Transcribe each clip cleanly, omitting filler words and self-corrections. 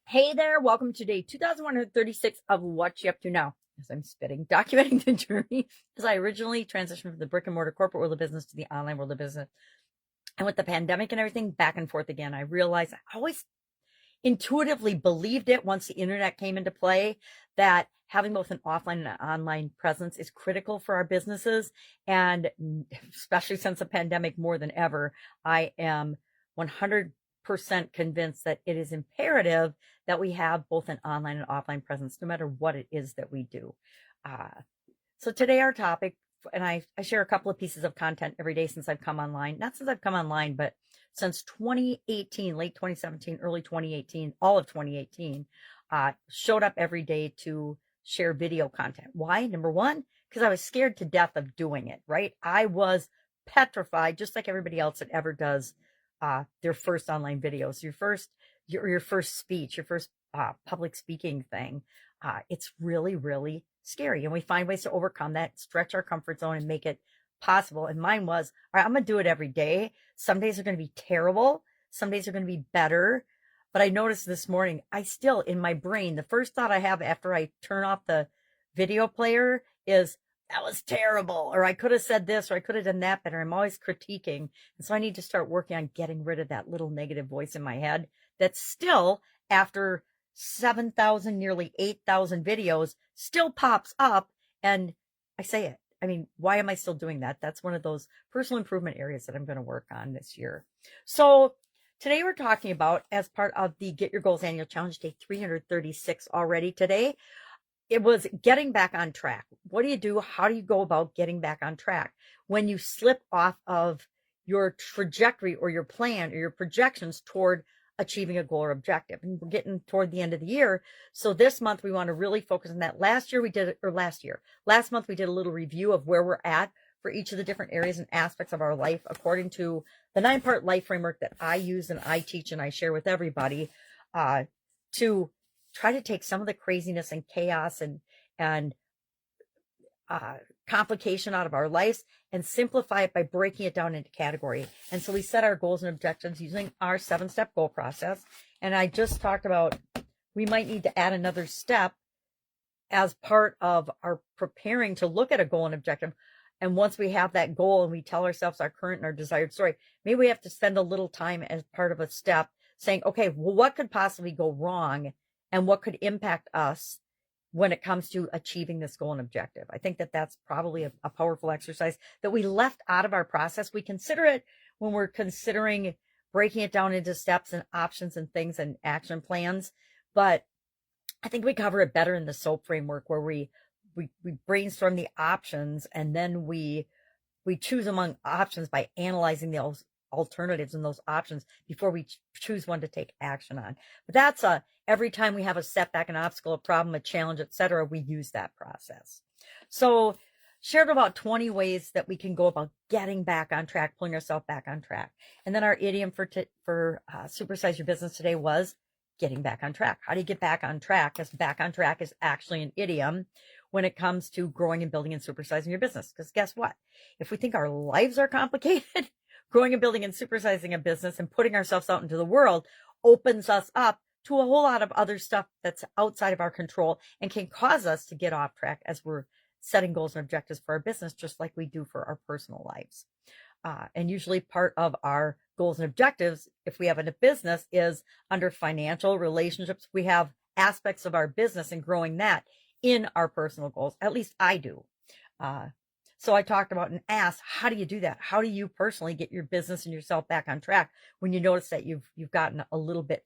Hey there, welcome to day 2136 of What You Up To Now. As I'm spitting, documenting the journey as I originally transitioned from the brick and mortar corporate world of business to the online world of business. And with the pandemic and everything, back and forth again, I realized I always intuitively believed it once the internet came into play that having both an offline and an online presence is critical for our businesses. And especially since the pandemic, more than ever, I am 100% convinced that it is imperative that we have both an online and offline presence, no matter what it is that we do. Uh, so today our topic, and I share a couple of pieces of content every day since I've come online, not since I've come online, but since 2018, late 2017, early 2018, all of 2018, showed up every day to share video content. Why? Number one, because I was scared to death of doing it, right? I was petrified, just like everybody else that ever does their first online videos, your first speech, your first public speaking thing. It's really, really scary. And we find ways to overcome that, stretch our comfort zone and make it possible. And mine was, all right, I'm going to do it every day. Some days are going to be terrible. Some days are going to be better. But I noticed this morning, I still, in my brain, the first thought I have after I turn off the video player is, that was terrible, or I could have said this, or I could have done that better. I'm always critiquing. And so I need to start working on getting rid of that little negative voice in my head that still, after 7,000, nearly 8,000 videos, still pops up. And I say it. I mean, why am I still doing that? That's one of those personal improvement areas that I'm going to work on this year. So today we're talking about, as part of the Get Your Goals Annual Challenge, day 336 already today, it was getting back on track. What do you do? How do you go about getting back on track when you slip off of your trajectory or your plan or your projections toward achieving a goal or objective? And we're getting toward the end of the year. So this month we want to really focus on that. Last month we did a little review of where we're at for each of the different areas and aspects of our life, according to the 9-part life framework that I use and I teach and I share with everybody, to try to take some of the craziness and chaos and complication out of our lives and simplify it by breaking it down into category. And so we set our goals and objectives using our 7-step goal process. And I just talked about, we might need to add another step as part of our preparing to look at a goal and objective. And once we have that goal and we tell ourselves our current and our desired story, maybe we have to spend a little time as part of a step saying, okay, well, what could possibly go wrong and what could impact us when it comes to achieving this goal and objective? I think that that's probably a powerful exercise that we left out of our process. We consider it when we're considering breaking it down into steps and options and things and action plans. But I think we cover it better in the SOAP framework, where we brainstorm the options and then we choose among options by analyzing those alternatives and those options before we choose one to take action on. But that's every time we have a setback, an obstacle, a problem, a challenge, etc., we use that process. So shared about 20 ways that we can go about getting back on track, pulling ourselves back on track. And then our idiom for Supersize Your Business today was getting back on track. How do you get back on track? Because back on track is actually an idiom when it comes to growing and building and supersizing your business. Because guess what? If we think our lives are complicated, growing and building and supersizing a business and putting ourselves out into the world opens us up to a whole lot of other stuff that's outside of our control and can cause us to get off track as we're setting goals and objectives for our business, just like we do for our personal lives. And usually part of our goals and objectives, if we have a business, is under financial relationships. We have aspects of our business and growing that in our personal goals. At least I do. So I talked about and asked, how do you do that? How do you personally get your business and yourself back on track when you notice that you've gotten a little bit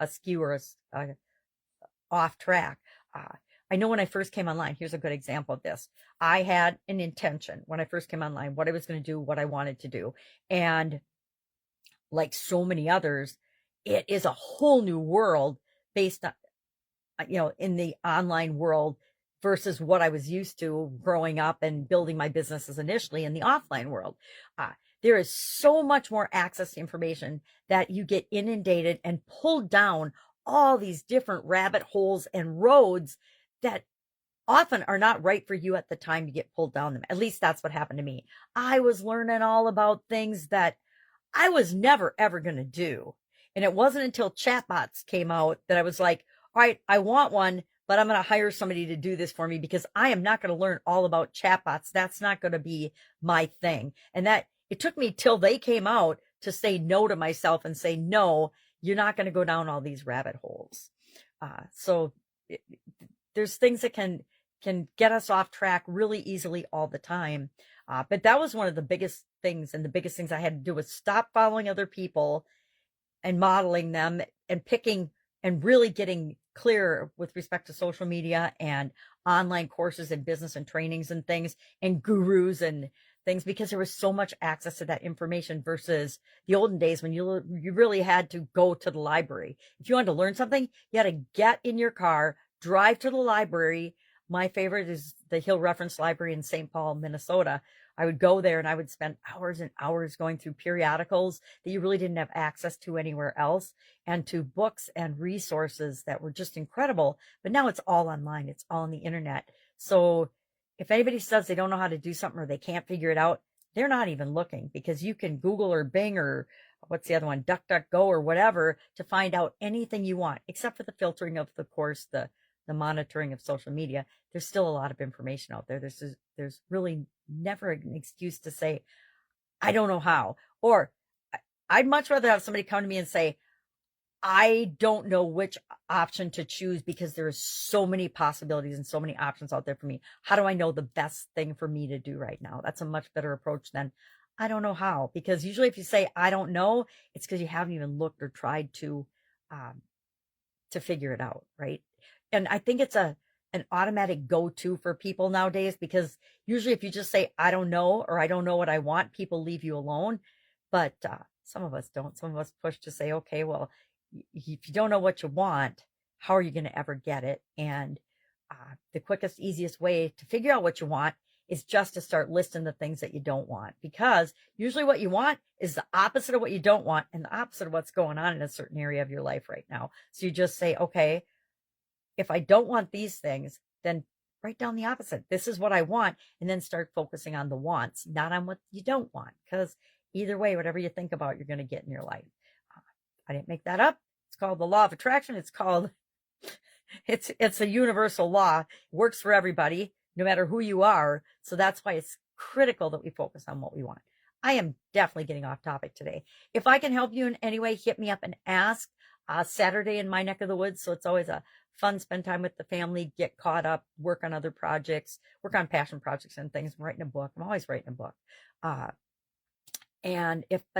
askew or off track? I know when I first came online, here's a good example of this. I had an intention when I first came online, what I was going to do, what I wanted to do. And like so many others, it is a whole new world based on, in the online world versus what I was used to growing up and building my businesses initially in the offline world. There is so much more access to information that you get inundated and pulled down all these different rabbit holes and roads that often are not right for you at the time you get pulled down them. At least that's what happened to me. I was learning all about things that I was never, ever going to do. And it wasn't until chatbots came out that I was like, all right, I want one, but I'm going to hire somebody to do this for me because I am not going to learn all about chatbots. That's not going to be my thing. And that it took me till they came out to say no to myself and say, no, you're not going to go down all these rabbit holes. So there's things that can get us off track really easily all the time. But that was one of the biggest things, and the biggest things I had to do was stop following other people and modeling them and picking and really getting clear with respect to social media and online courses and business and trainings and things and gurus and things, because there was so much access to that information versus the olden days when you really had to go to the library. If you wanted to learn something, you had to get in your car, drive to the library. My favorite is the Hill Reference Library in St. Paul, Minnesota. I would go there and I would spend hours and hours going through periodicals that you really didn't have access to anywhere else, and to books and resources that were just incredible. But now it's all online. It's all on the internet. So if anybody says they don't know how to do something or they can't figure it out, they're not even looking, because you can Google or Bing or what's the other one, DuckDuckGo or whatever, to find out anything you want, except for the filtering of the course, the monitoring of social media. There's still a lot of information out there. There's really never an excuse to say, I don't know how. Or I'd much rather have somebody come to me and say, I don't know which option to choose because there are so many possibilities and so many options out there for me. How do I know the best thing for me to do right now? That's a much better approach than I don't know how. Because usually if you say, I don't know, it's because you haven't even looked or tried to figure it out, right? And I think it's an automatic go-to for people nowadays, because usually if you just say, I don't know, or I don't know what I want, people leave you alone. But some of us don't. Some of us push to say, okay, well, if you don't know what you want, how are you going to ever get it? And the quickest, easiest way to figure out what you want is just to start listing the things that you don't want, because usually what you want is the opposite of what you don't want and the opposite of what's going on in a certain area of your life right now. So you just say, okay, if I don't want these things, then write down the opposite. This is what I want. And then start focusing on the wants, not on what you don't want. Because either way, whatever you think about, you're going to get in your life. I didn't make that up. It's called the law of attraction. It's a universal law. It works for everybody, no matter who you are. So that's why it's critical that we focus on what we want. I am definitely getting off topic today. If I can help you in any way, hit me up and ask. Saturday in my neck of the woods. So it's always a fun, spend time with the family, get caught up, work on other projects, work on passion projects and things. I'm writing a book. I'm always writing a book. But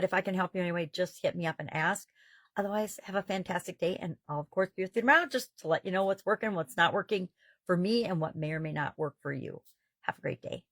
if I can help you anyway, just hit me up and ask. Otherwise, have a fantastic day. And I'll, of course, be with you tomorrow just to let you know what's working, what's not working for me, and what may or may not work for you. Have a great day.